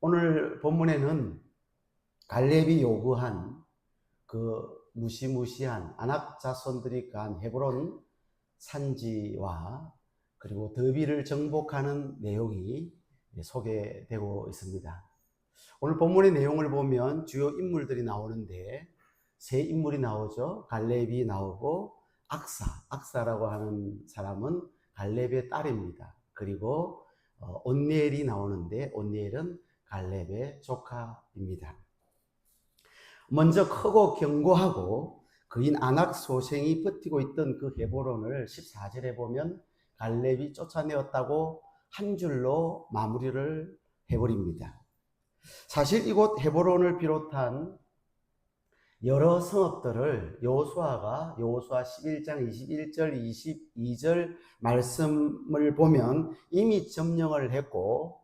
오늘 본문에는 갈렙이 요구한 그 무시무시한 아낙 자손들이 간 헤브론 산지와 그리고 더비를 정복하는 내용이 소개되고 있습니다. 오늘 본문의 내용을 보면 주요 인물들이 나오는데 세 인물이 나오죠. 갈렙이 나오고 악사라고 하는 사람은 갈렙의 딸입니다. 그리고 온니엘이 나오는데 온니엘은 갈렙의 조카입니다. 먼저 크고 견고하고 그인 아낙 소생이 버티고 있던 그 헤브론을 14절에 보면 갈렙이 쫓아내었다고 한 줄로 마무리를 해버립니다. 사실 이곳 헤브론을 비롯한 여러 성읍들을 여호수아 11장 21절 22절 말씀을 보면 이미 점령을 했고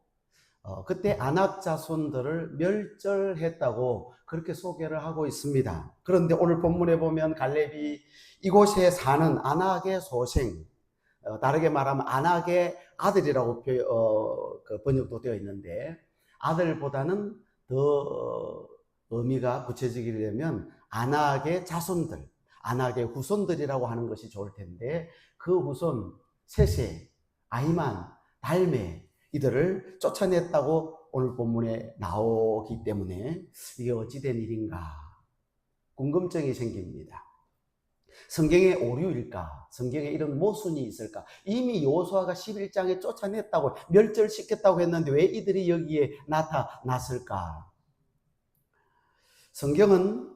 그때 아낙 자손들을 멸절했다고 그렇게 소개를 하고 있습니다. 그런데 오늘 본문에 보면 갈렙이 이곳에 사는 아낙의 소생, 다르게 말하면 아낙의 아들이라고 번역도 되어 있는데 아들보다는 더 의미가 구체적이려면 아낙의 자손들, 아낙의 후손들이라고 하는 것이 좋을 텐데 그 후손 세세, 아히만, 달메 이들을 쫓아냈다고 오늘 본문에 나오기 때문에 이게 어찌된 일인가 궁금증이 생깁니다. 성경의 오류일까? 성경에 이런 모순이 있을까? 이미 여호수아가 11장에 쫓아냈다고 멸절시켰다고 했는데 왜 이들이 여기에 나타났을까? 성경은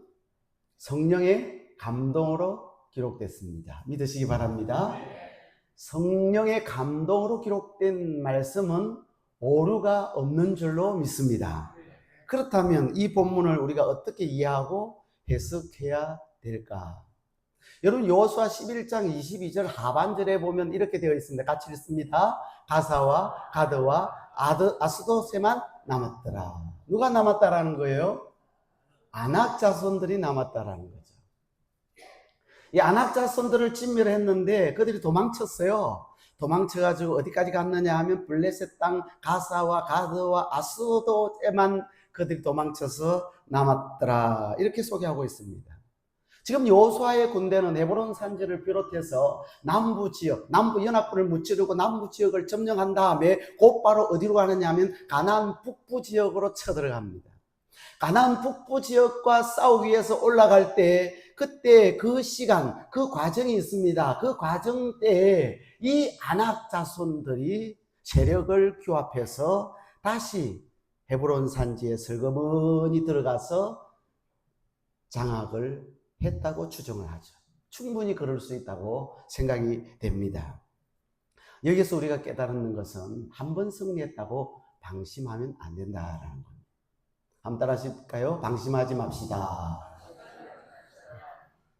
성령의 감동으로 기록됐습니다. 믿으시기 바랍니다. 성령의 감동으로 기록된 말씀은 오류가 없는 줄로 믿습니다. 그렇다면 이 본문을 우리가 어떻게 이해하고 해석해야 될까? 여러분 여호수아 11장 22절 하반절에 보면 이렇게 되어 있습니다. 같이 읽습니다. 가사와 가드와 아스도세만 남았더라. 누가 남았다라는 거예요? 아낙 자손들이 남았다라는 거죠. 이 아낙 자손들을 진멸했는데 그들이 도망쳤어요. 도망쳐가지고 어디까지 갔느냐 하면 블레셋 땅 가사와 가드와 아스도에만 그들이 도망쳐서 남았더라. 이렇게 소개하고 있습니다. 지금 여호수아의 군대는 헤브론 산지를 비롯해서 남부 지역, 남부 연합군을 무찌르고 남부 지역을 점령한 다음에 곧바로 어디로 가느냐 하면 가나안 북부 지역으로 쳐들어갑니다. 가나안 북부 지역과 싸우기 위해서 올라갈 때 그때 그 시간, 그 과정이 있습니다. 그 과정 때에 이 아낙 자손들이 세력을 규합해서 다시 헤브론 산지에 슬그머니 들어가서 장악을 했다고 추정을 하죠. 충분히 그럴 수 있다고 생각이 됩니다. 여기서 우리가 깨달는 것은 한 번 승리했다고 방심하면 안 된다라는 겁니다. 한번 따라 하실까요? 방심하지 맙시다.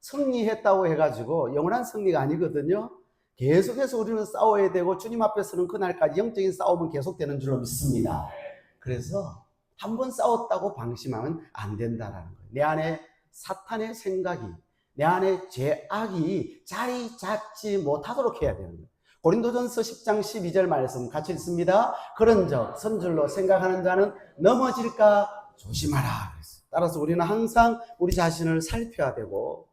승리했다고 해가지고 영원한 승리가 아니거든요. 계속해서 우리는 싸워야 되고 주님 앞에서는 그날까지 영적인 싸움은 계속되는 줄로 믿습니다. 그래서 한 번 싸웠다고 방심하면 안 된다라는 거예요. 내 안에 사탄의 생각이, 내 안에 죄악이 자리 잡지 못하도록 해야 되는 거예요. 고린도전서 10장 12절 말씀 같이 읽습니다. 그런즉 선줄로 생각하는 자는 넘어질까 조심하라. 따라서 우리는 항상 우리 자신을 살펴야 되고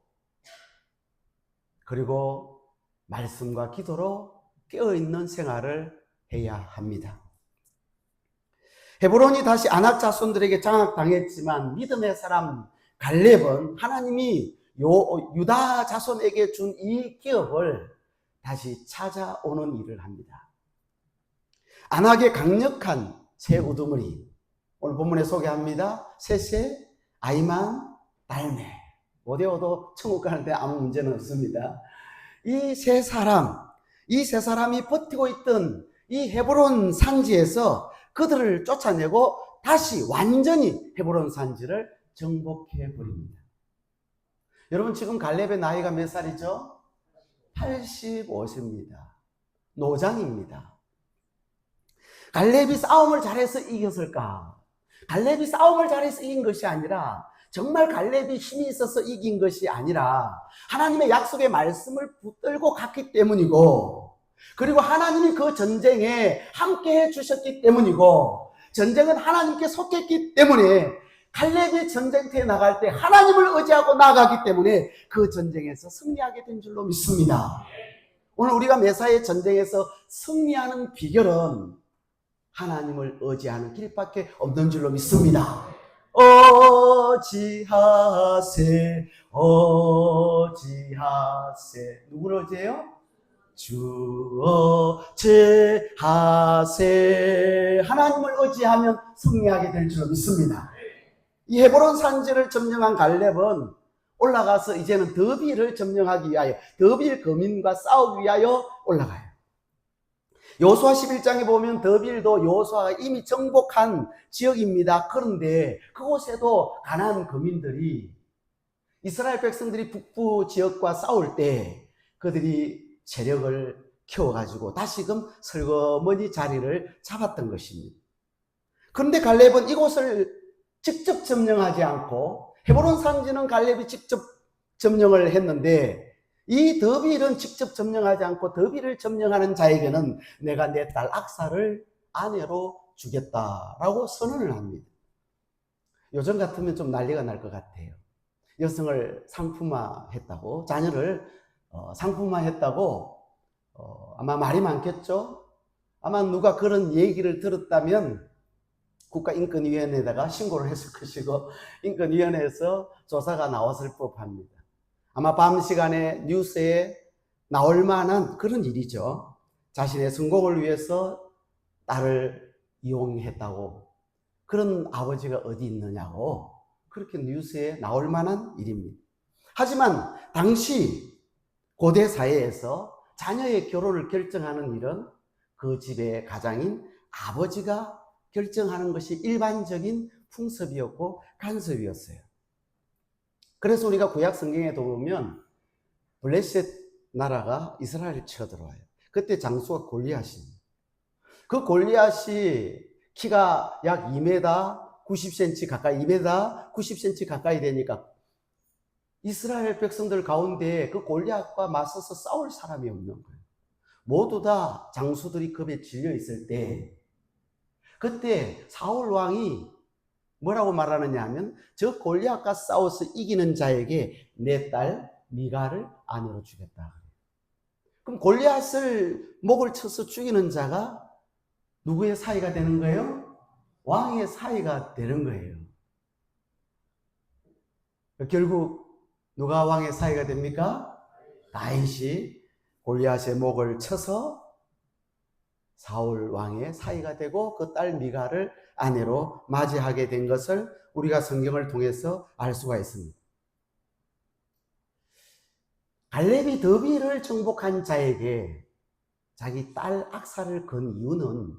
그리고 말씀과 기도로 깨어있는 생활을 해야 합니다. 헤브론이 다시 아낙 자손들에게 장악당했지만 믿음의 사람 갈렙은 하나님이 유다 자손에게 준 이 기업을 다시 찾아오는 일을 합니다. 아낙의 강력한 새 우두머리 오늘 본문에 소개합니다. 세세, 아히만, 달메 5대5도 천국 가는데 아무 문제는 없습니다. 이 세 사람이 버티고 있던 이 헤브론 산지에서 그들을 쫓아내고 다시 완전히 헤브론 산지를 정복해 버립니다. 여러분 지금 갈렙의 나이가 몇 살이죠? 85세입니다. 노장입니다. 갈렙이 싸움을 잘해서 이겼을까? 갈렙이 싸움을 잘해서 이긴 것이 아니라 정말 갈렙이 힘이 있어서 이긴 것이 아니라 하나님의 약속의 말씀을 붙들고 갔기 때문이고 그리고 하나님이 그 전쟁에 함께 해주셨기 때문이고 전쟁은 하나님께 속했기 때문에 갈렙이 전쟁터에 나갈 때 하나님을 의지하고 나가기 때문에 그 전쟁에서 승리하게 된 줄로 믿습니다. 오늘 우리가 매사의 전쟁에서 승리하는 비결은 하나님을 의지하는 길밖에 없는 줄로 믿습니다. 어지하세 어지하세. 누구를 의지해요? 주 어지하세. 하나님을 의지하면 승리하게 될 줄로 믿습니다. 이 헤브론 산지를 점령한 갈렙은 올라가서 이제는 더비를 점령하기 위하여 더빌 거민과 싸우기 위하여 올라가요. 여호수아 11장에 보면 더빌도 여호수아가 이미 정복한 지역입니다. 그런데 그곳에도 가나안 거민들이 이스라엘 백성들이 북부 지역과 싸울 때 그들이 세력을 키워가지고 다시금 설거머니 자리를 잡았던 것입니다. 그런데 갈렙은 이곳을 직접 점령하지 않고 헤브론 산지는 갈렙이 직접 점령을 했는데 이 더빌은 직접 점령하지 않고 더빌을 점령하는 자에게는 내가 내 딸 악사를 아내로 주겠다라고 선언을 합니다. 요즘 같으면 좀 난리가 날 것 같아요. 여성을 상품화했다고, 자녀를 상품화했다고 아마 말이 많겠죠. 아마 누가 그런 얘기를 들었다면 국가인권위원회에다가 신고를 했을 것이고 인권위원회에서 조사가 나왔을 법합니다. 아마 밤 시간에 뉴스에 나올 만한 그런 일이죠. 자신의 성공을 위해서 딸을 이용했다고, 그런 아버지가 어디 있느냐고 그렇게 뉴스에 나올 만한 일입니다. 하지만 당시 고대 사회에서 자녀의 결혼을 결정하는 일은 그 집의 가장인 아버지가 결정하는 것이 일반적인 풍습이었고 간섭이었어요. 그래서 우리가 구약 성경에도 보면 블레셋 나라가 이스라엘을 쳐들어와요. 그때 장수가 골리앗입니다. 그 골리앗이 키가 약 2m 90cm 가까이, 2m 90cm 가까이 되니까 이스라엘 백성들 가운데 그 골리앗과 맞서서 싸울 사람이 없는 거예요. 모두 다 장수들이 겁에 질려 있을 때 그때 사울 왕이 뭐라고 말하느냐 하면 저 골리앗과 싸워서 이기는 자에게 내 딸 미가를 아내로 주겠다. 그럼 골리앗을 목을 쳐서 죽이는 자가 누구의 사이가 되는 거예요? 왕의 사이가 되는 거예요. 결국 누가 왕의 사이가 됩니까? 다윗이 골리앗의 목을 쳐서 사울 왕의 사이가 되고 그 딸 미가를 아내로 맞이하게 된 것을 우리가 성경을 통해서 알 수가 있습니다. 갈렙이 더비를 정복한 자에게 자기 딸 악사를 건 이유는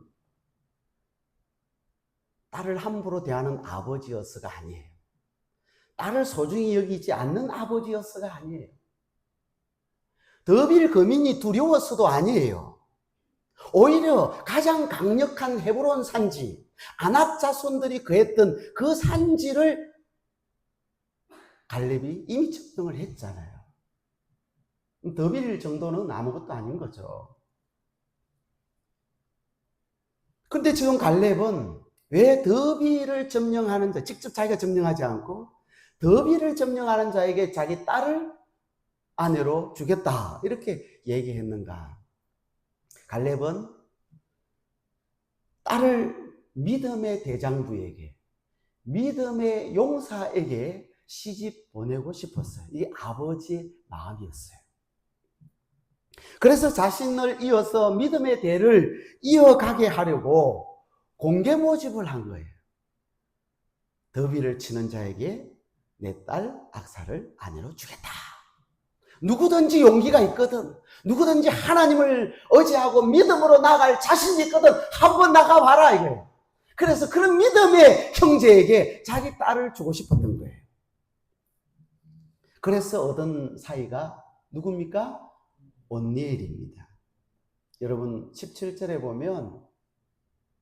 딸을 함부로 대하는 아버지였어가 아니에요. 딸을 소중히 여기지 않는 아버지였어가 아니에요. 더빌 거민이 두려웠어도 아니에요. 오히려 가장 강력한 헤브론 산지, 아낙 자손들이 거했던 그 산지를 갈렙이 이미 점령을 했잖아요. 더빌 정도는 아무것도 아닌 거죠. 근데 지금 갈렙은 왜 더빌을 점령하는 자, 직접 자기가 점령하지 않고 더빌을 점령하는 자에게 자기 딸을 아내로 주겠다 이렇게 얘기했는가? 갈렙은 딸을 믿음의 대장부에게, 믿음의 용사에게 시집 보내고 싶었어요. 이게 아버지의 마음이었어요. 그래서 자신을 이어서 믿음의 대를 이어가게 하려고 공개 모집을 한 거예요. 더비를 치는 자에게 내 딸 악사를 아내로 주겠다. 누구든지 용기가 있거든, 누구든지 하나님을 의지하고 믿음으로 나갈 자신이 있거든 한번 나가봐라 이거예요. 그래서 그런 믿음의 형제에게 자기 딸을 주고 싶었던 거예요. 그래서 얻은 사이가 누굽니까? 온니엘입니다. 여러분 17절에 보면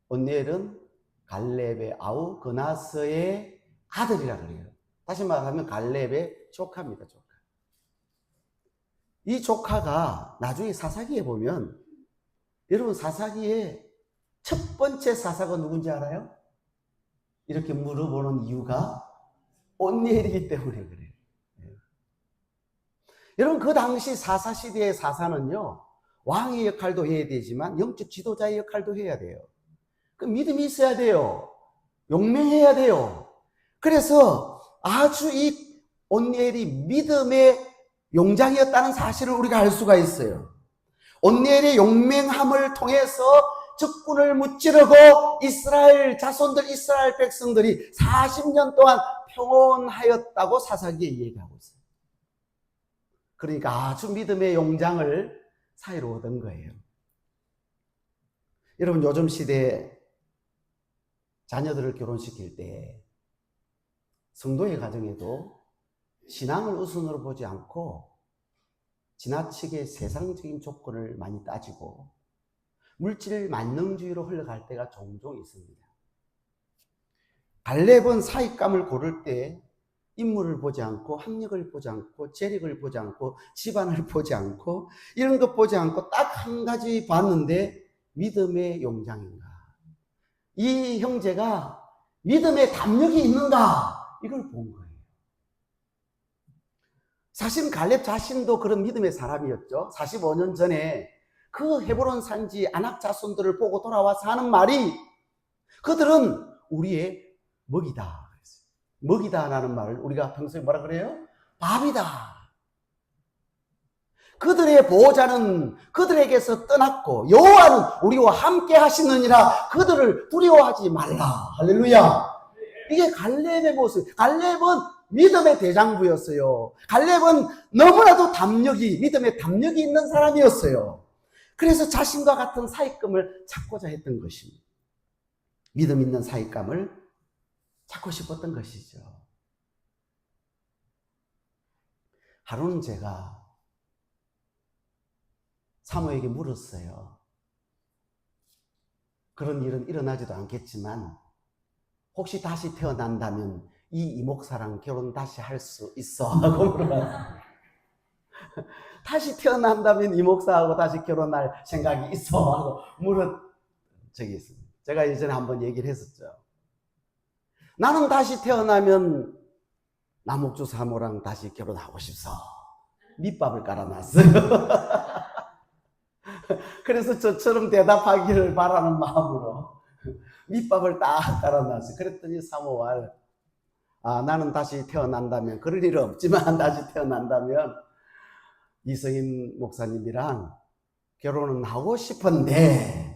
온니엘은 갈렙의 아우 그나스의 아들이라 그래요. 다시 말하면 갈렙의 조카입니다. 조카. 이 조카가 나중에 사사기에 보면, 여러분 사사기의 첫 번째 사사가 누군지 알아요? 이렇게 물어보는 이유가 온니엘이기 때문에 그래요. 여러분, 그 당시 사사시대의 사사는요, 왕의 역할도 해야 되지만 영적 지도자의 역할도 해야 돼요. 그 믿음이 있어야 돼요. 용맹해야 돼요. 그래서 아주 이 온니엘이 믿음의 용장이었다는 사실을 우리가 알 수가 있어요. 온니엘의 용맹함을 통해서 적군을 무찌르고 이스라엘 자손들, 이스라엘 백성들이 40년 동안 평온하였다고 사사기에 얘기하고 있어요. 그러니까 아주 믿음의 용장을 사이로 얻은 거예요. 여러분, 요즘 시대에 자녀들을 결혼시킬 때 성도의 가정에도 신앙을 우선으로 보지 않고 지나치게 세상적인 조건을 많이 따지고 물질 만능주의로 흘러갈 때가 종종 있습니다. 갈렙은 사익감을 고를 때 인물을 보지 않고 학력을 보지 않고 재력을 보지 않고 집안을 보지 않고 이런 것 보지 않고 딱 한 가지 봤는데 믿음의 용장인가, 이 형제가 믿음의 담력이 있는가, 이걸 본 거예요. 사실 갈렙 자신도 그런 믿음의 사람이었죠. 45년 전에 그 헤브론 산지 아낙 자손들을 보고 돌아와서 하는 말이, 그들은 우리의 먹이다. 먹이다라는 말을 우리가 평소에 뭐라 그래요? 밥이다. 그들의 보호자는 그들에게서 떠났고 여호와는 우리와 함께 하시느니라. 그들을 두려워하지 말라. 할렐루야. 이게 갈렙의 모습. 갈렙은 믿음의 대장부였어요. 갈렙은 너무나도 믿음의 담력이 있는 사람이었어요. 그래서 자신과 같은 사익감을 찾고자 했던 것입니다. 믿음 있는 사익감을 찾고 싶었던 것이죠. 하루는 제가 사모에게 물었어요. 그런 일은 일어나지도 않겠지만 혹시 다시 태어난다면 이 이목사랑 결혼 다시 할 수 있어? 하고 물어봤어요. 다시 태어난다면 이목사하고 다시 결혼할 생각이 있어? 하고 물은 적이 있습니다. 제가 예전에 한번 얘기를 했었죠. 나는 다시 태어나면 남옥주 사모랑 다시 결혼하고 싶어. 밑밥을 깔아놨어요. 그래서 저처럼 대답하기를 바라는 마음으로 밑밥을 딱 깔아놨어요. 그랬더니 사모와 나는 다시 태어난다면, 그럴 일은 없지만 다시 태어난다면 이성인 목사님이랑 결혼은 하고 싶은데,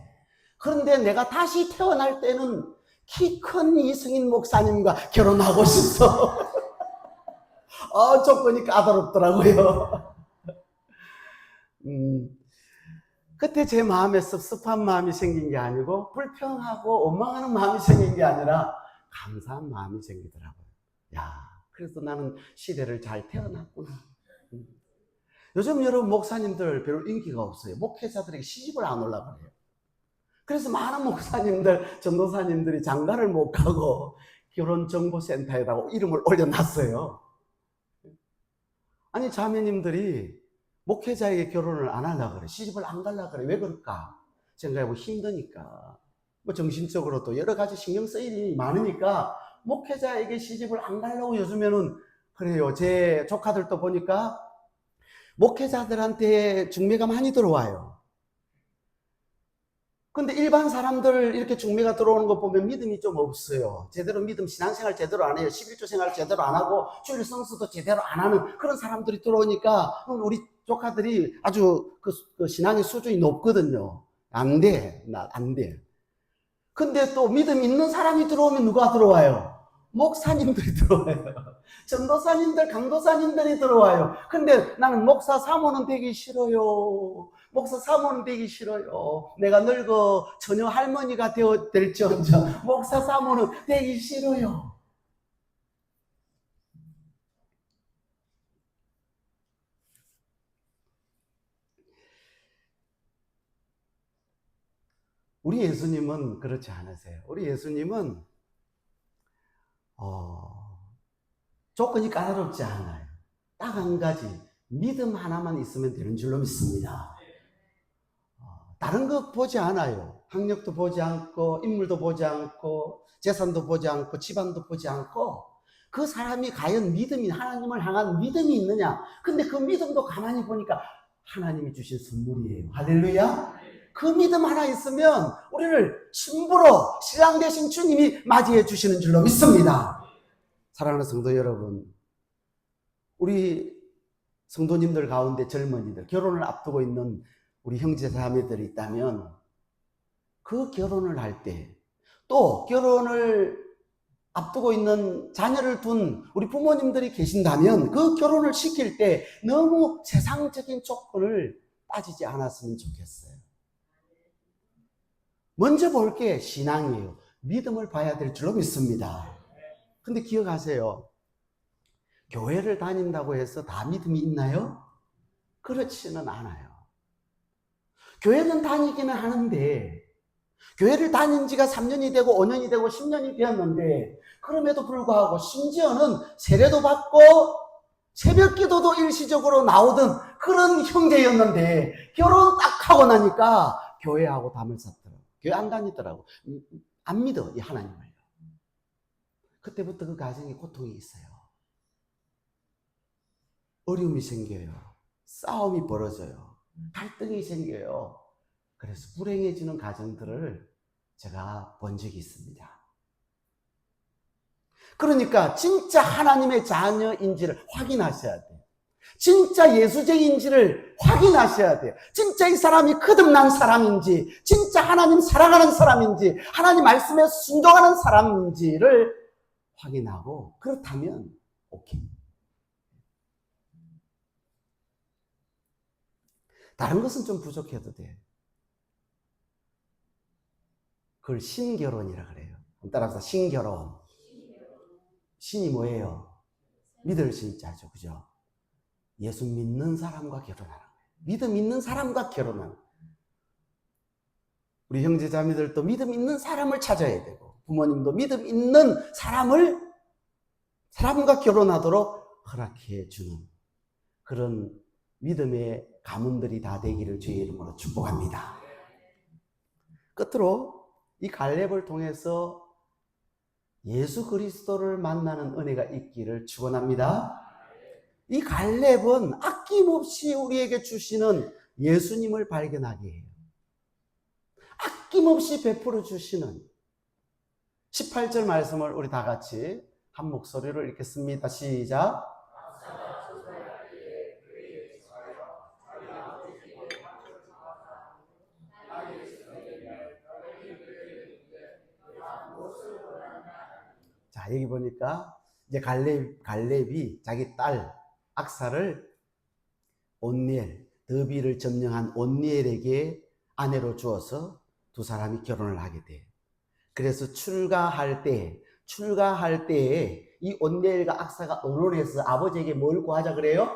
그런데 내가 다시 태어날 때는 키 큰 이승인 목사님과 결혼하고 싶어. 조건이 까다롭더라고요. 그때 제 마음에 섭섭한 마음이 생긴 게 아니고 불평하고 원망하는 마음이 생긴 게 아니라 감사한 마음이 생기더라고요. 그래서 나는 시대를 잘 태어났구나. 요즘 여러분 목사님들 별로 인기가 없어요. 목회자들에게 시집을 안 올라 그래요. 그래서 많은 목사님들, 전도사님들이 장가를 못 가고 결혼정보센터에다가 이름을 올려놨어요. 아니, 자매님들이 목회자에게 결혼을 안 하려고 그래. 시집을 안 가려고 그래. 왜 그럴까? 생각해보면 힘드니까. 정신적으로 또 여러 가지 신경 쓸 일이 많으니까 목회자에게 시집을 안 가려고 요즘에는 그래요. 제 조카들도 보니까 목회자들한테 중매가 많이 들어와요. 근데 일반 사람들 이렇게 중매가 들어오는 거 보면 믿음이 좀 없어요. 제대로 신앙생활 제대로 안 해요. 11조 생활 제대로 안 하고 주일 성수도 제대로 안 하는 그런 사람들이 들어오니까 우리 조카들이 아주 그 신앙의 수준이 높거든요. 안 돼. 안 돼. 근데 또 믿음 있는 사람이 들어오면 누가 들어와요? 목사님들이 들어와요. 전도사님들, 강도사님들이 들어와요. 근데 나는 목사 사모는 되기 싫어요. 목사 사모는 되기 싫어요. 내가 늙어 처녀 할머니가 될지언정 목사 사모는 되기 싫어요. 우리 예수님은 그렇지 않으세요. 우리 예수님은 조건이 까다롭지 않아요. 딱 한 가지, 믿음 하나만 있으면 되는 줄로 믿습니다. 다른 거 보지 않아요. 학력도 보지 않고 인물도 보지 않고 재산도 보지 않고 집안도 보지 않고 그 사람이 과연 믿음이 하나님을 향한 믿음이 있느냐. 근데 그 믿음도 가만히 보니까 하나님이 주신 선물이에요. 할렐루야. 그 믿음 하나 있으면 우리를 신부로 신랑 되신 주님이 맞이해 주시는 줄로 믿습니다. 사랑하는 성도 여러분, 우리 성도님들 가운데 젊은이들, 결혼을 앞두고 있는 우리 형제 자매들이 있다면 그 결혼을 할 때, 또 결혼을 앞두고 있는 자녀를 둔 우리 부모님들이 계신다면 그 결혼을 시킬 때 너무 세상적인 조건을 따지지 않았으면 좋겠어요. 먼저 볼 게 신앙이에요. 믿음을 봐야 될 줄로 믿습니다. 근데 기억하세요. 교회를 다닌다고 해서 다 믿음이 있나요? 그렇지는 않아요. 교회는 다니기는 하는데 교회를 다닌 지가 3년이 되고 5년이 되고 10년이 되었는데 그럼에도 불구하고 심지어는 세례도 받고 새벽 기도도 일시적으로 나오던 그런 형제였는데 결혼 딱 하고 나니까 교회하고 담을 샀더라고. 교회 안 다니더라고. 안 믿어, 이 하나님을. 그때부터 그 가정에 고통이 있어요. 어려움이 생겨요. 싸움이 벌어져요. 갈등이 생겨요. 그래서 불행해지는 가정들을 제가 본 적이 있습니다. 그러니까 진짜 하나님의 자녀인지를 확인하셔야 돼요. 진짜 예수쟁인지를 확인하셔야 돼요. 진짜 이 사람이 거듭난 사람인지, 진짜 하나님 사랑하는 사람인지, 하나님 말씀에 순종하는 사람인지를 확인하고 그렇다면 오케이. 다른 것은 좀 부족해도 돼. 그걸 신결혼이라 그래요. 따라서 신결혼. 신이 뭐예요? 믿을 신자죠. 그죠? 예수 믿는 사람과 결혼하는 거예요. 믿음 있는 사람과 결혼하는 거예요. 우리 형제자매들도 믿음 있는 사람을 찾아야 되고 부모님도 믿음 있는 사람과 결혼하도록 허락해 주는 그런 믿음의 가문들이 다 되기를 주의 이름으로 축복합니다. 끝으로 이 갈렙을 통해서 예수 그리스도를 만나는 은혜가 있기를 축원합니다. 이 갈렙은 아낌없이 우리에게 주시는 예수님을 발견하게 해요. 아낌없이 베풀어 주시는 18절 말씀을 우리 다 같이 한 목소리로 읽겠습니다. 시작. 자, 여기 보니까 이제 갈렙이 자기 딸 악사를 온니엘, 더비를 점령한 온니엘에게 아내로 주어서 두 사람이 결혼을 하게 돼요. 그래서 출가할 때에 이 온니엘과 악사가 언론해서 아버지에게 뭘 구하자 그래요?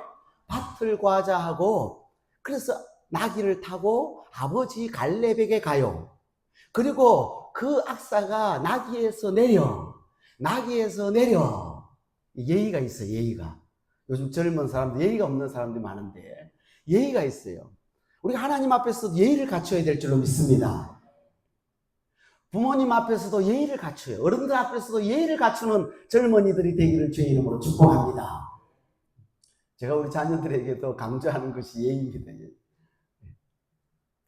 밭을 구하자 하고, 그래서 나귀를 타고 아버지 갈렙에게 가요. 그리고 그 악사가 나귀에서 내려 예의가 있어요. 예의가. 요즘 젊은 사람들 예의가 없는 사람들이 많은데 예의가 있어요. 우리가 하나님 앞에서도 예의를 갖춰야 될 줄로 믿습니다. 부모님 앞에서도 예의를 갖춰요. 어른들 앞에서도 예의를 갖추는 젊은이들이 되기를 주의 이름으로 축복합니다. 제가 우리 자녀들에게도 강조하는 것이 예의입니다.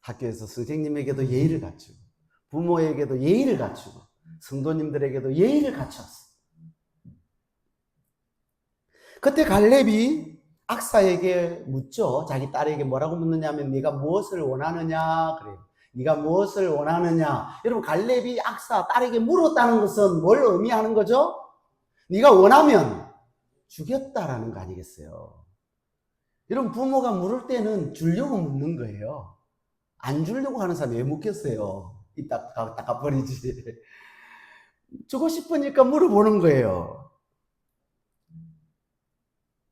학교에서 선생님에게도 예의를 갖추고 부모에게도 예의를 갖추고 성도님들에게도 예의를 갖췄어. 그때 갈렙이 악사에게 묻죠. 자기 딸에게 뭐라고 묻느냐면 네가 무엇을 원하느냐 그래요. 네가 무엇을 원하느냐. 여러분, 갈렙이 악사 딸에게 물었다는 것은 뭘 의미하는 거죠? 네가 원하면 주겠다라는 거 아니겠어요? 여러분, 부모가 물을 때는 주려고 묻는 거예요. 안 주려고 하는 사람이 왜 묻겠어요? 이따 닦아버리지. 주고 싶으니까 물어보는 거예요.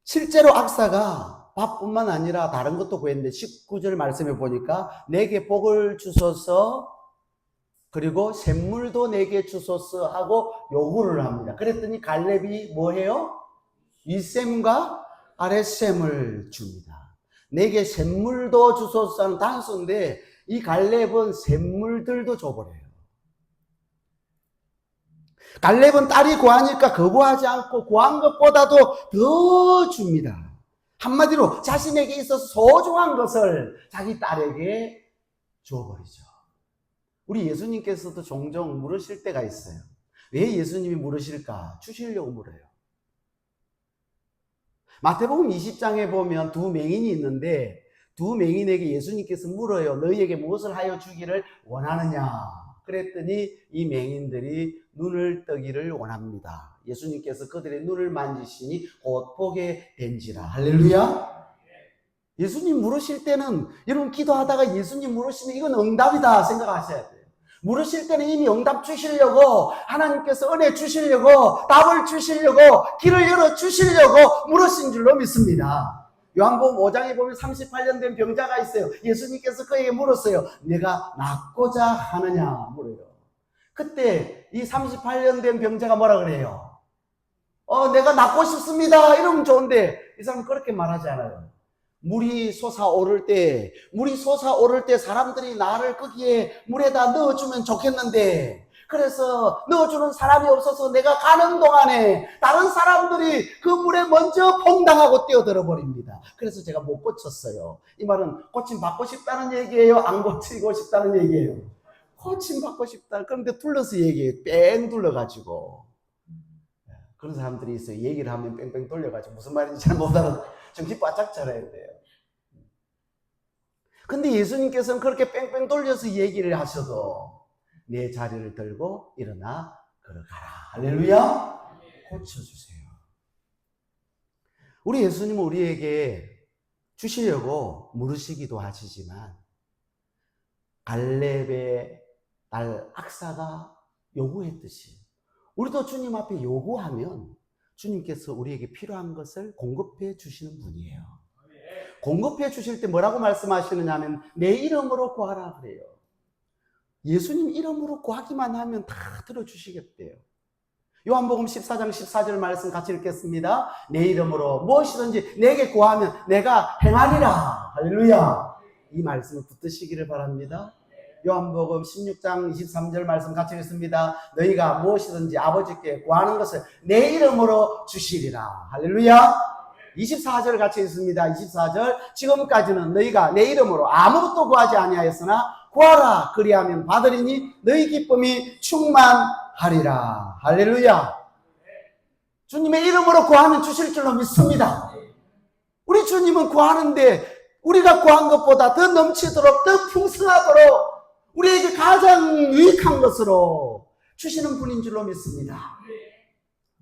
실제로 악사가 밥뿐만 아니라 다른 것도 구했는데 19절 말씀에 보니까 내게 복을 주소서 그리고 샘물도 내게 주소서 하고 요구를 합니다. 그랬더니 갈렙이 뭐해요? 윗샘과 아랫샘을 줍니다. 내게 샘물도 주소서 하는 단서인데 이 갈렙은 샘물들도 줘버려요. 갈렙은 딸이 구하니까 거부하지 않고 구한 것보다도 더 줍니다. 한마디로 자신에게 있어서 소중한 것을 자기 딸에게 줘버리죠. 우리 예수님께서도 종종 물으실 때가 있어요. 왜 예수님이 물으실까? 주시려고 물어요. 마태복음 20장에 보면 두 맹인이 있는데 두 맹인에게 예수님께서 물어요. 너희에게 무엇을 하여 주기를 원하느냐? 그랬더니 이 맹인들이 눈을 뜨기를 원합니다. 예수님께서 그들의 눈을 만지시니 곧 보게 된지라. 할렐루야. 예수님 물으실 때는 여러분 기도하다가 예수님 물으시면 이건 응답이다 생각하셔야 돼요. 물으실 때는 이미 응답 주시려고 하나님께서 은혜 주시려고 답을 주시려고 길을 열어 주시려고 물으신 줄로 믿습니다. 요한복음 5장에 보면 38년 된 병자가 있어요. 예수님께서 그에게 물었어요. 내가 낫고자 하느냐 물어요. 그때 이 38년 된 병자가 뭐라 그래요? 내가 낫고 싶습니다. 이러면 좋은데 이 사람은 그렇게 말하지 않아요. 물이 솟아오를 때 사람들이 나를 거기에 물에다 넣어주면 좋겠는데 그래서 넣어주는 사람이 없어서 내가 가는 동안에 다른 사람들이 그 물에 먼저 퐁당하고 뛰어들어 버립니다. 그래서 제가 못 고쳤어요. 이 말은 고침 받고 싶다는 얘기예요? 안 고치고 싶다는 얘기예요? 고침 받고 싶다. 그런데 둘러서 얘기해요. 뺑 둘러가지고. 그런 사람들이 있어요. 얘기를 하면 뺑뺑 돌려가지고 무슨 말인지 잘 못 알아. 정신 바짝 차려야 돼요. 근데 예수님께서는 그렇게 뺑뺑 돌려서 얘기를 하셔도 내 자리를 들고 일어나 걸어가라. 할렐루야. 고쳐주세요. 우리 예수님은 우리에게 주시려고 물으시기도 하시지만 갈렙의 딸 악사가 요구했듯이 우리도 주님 앞에 요구하면 주님께서 우리에게 필요한 것을 공급해 주시는 분이에요. 공급해 주실 때 뭐라고 말씀하시느냐 하면 내 이름으로 구하라 그래요. 예수님 이름으로 구하기만 하면 다 들어주시겠대요. 요한복음 14장 14절 말씀 같이 읽겠습니다. 내 이름으로 무엇이든지 내게 구하면 내가 행하리라. 할렐루야. 이 말씀을 붙드시기를 바랍니다. 요한복음 16장 23절 말씀 같이 읽습니다. 너희가 무엇이든지 아버지께 구하는 것을 내 이름으로 주시리라. 할렐루야. 24절 같이 읽습니다. 24절 지금까지는 너희가 내 이름으로 아무것도 구하지 아니하였으나 구하라 그리하면 받으리니 너희 기쁨이 충만하리라. 할렐루야. 주님의 이름으로 구하면 주실 줄로 믿습니다. 우리 주님은 구하는데 우리가 구한 것보다 더 넘치도록 더 풍성하도록 우리에게 가장 유익한 것으로 주시는 분인 줄로 믿습니다.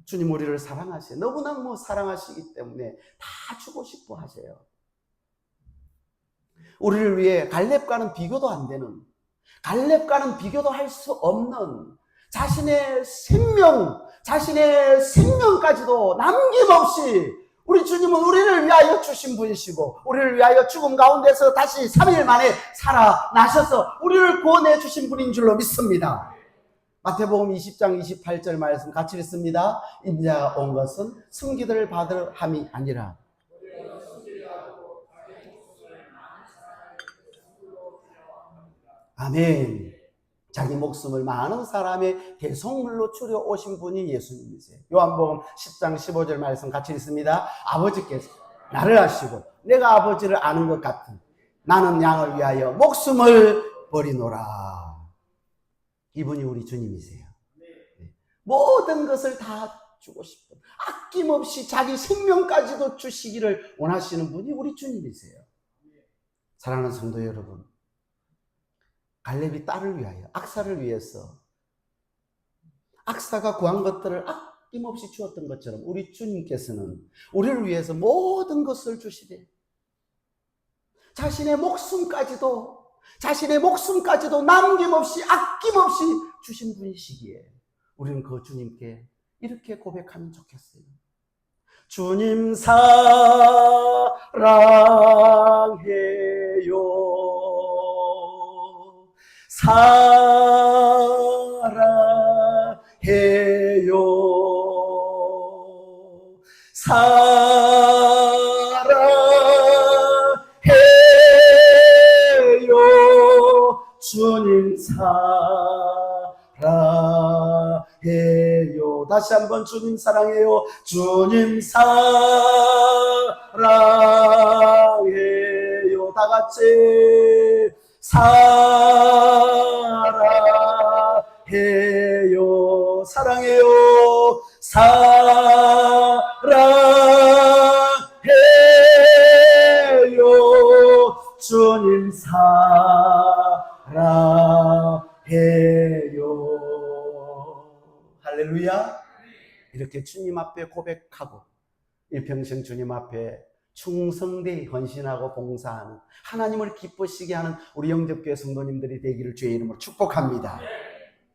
주님 우리를 사랑하세요. 너무나 사랑하시기 때문에 다 주고 싶어 하세요. 우리를 위해 갈렙과는 비교도 안 되는, 갈렙과는 비교도 할 수 없는 자신의 생명까지도 남김없이 우리 주님은 우리를 위하여 주신 분이시고 우리를 위하여 죽음 가운데서 다시 3일 만에 살아나셔서 우리를 구원해 주신 분인 줄로 믿습니다. 마태복음 20장 28절 말씀 같이 읽습니다. 인자가 온 것은 승기들을 받으려 함이 아니라 아멘. 자기 목숨을 많은 사람의 대속물로 추려 오신 분이 예수님이세요. 요한복음 10장 15절 말씀 같이 읽습니다. 아버지께서 나를 아시고 내가 아버지를 아는 것 같은 나는 양을 위하여 목숨을 버리노라. 이분이 우리 주님이세요. 모든 것을 다 주고 싶은 아낌없이 자기 생명까지도 주시기를 원하시는 분이 우리 주님이세요. 사랑하는 성도 여러분, 갈렙이 딸을 위하여 악사를 위해서 악사가 구한 것들을 아낌없이 주었던 것처럼 우리 주님께서는 우리를 위해서 모든 것을 주시되 자신의 목숨까지도 남김없이 아낌없이 주신 분이시기에 우리는 그 주님께 이렇게 고백하면 좋겠어요. 주님 사랑해요. 사랑해요. 주님 사랑해요. 다시 한번 주님 사랑해요. 주님 사랑해요. 다 같이 사랑해요. 사랑해요. 사랑해요. 주님 사랑해요. 할렐루야. 이렇게 주님 앞에 고백하고 일평생 주님 앞에 충성되이 헌신하고 봉사하는, 하나님을 기쁘시게 하는 우리 영접교회 성도님들이 되기를 주의 이름으로 축복합니다.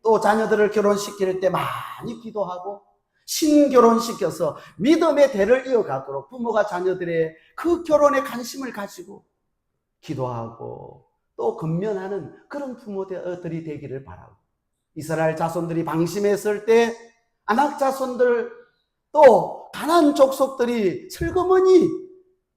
또 자녀들을 결혼시킬 때 많이 기도하고 신결혼시켜서 믿음의 대를 이어가도록 부모가 자녀들의 그 결혼에 관심을 가지고 기도하고 또 건면하는 그런 부모들이 되기를 바라고, 이스라엘 자손들이 방심했을 때 아낙 자손들 또 가나안 족속들이 슬그머니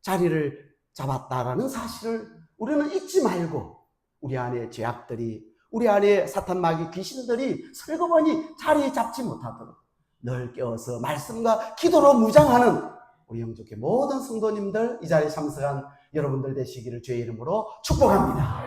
자리를 잡았다라는 사실을 우리는 잊지 말고, 우리 안에 죄악들이, 우리 안에 사탄 마귀 귀신들이 슬그머니 자리 잡지 못하도록 늘 깨어서 말씀과 기도로 무장하는 우리 영접교회 모든 성도님들, 이 자리에 참석한 여러분들 되시기를 주의 이름으로 축복합니다.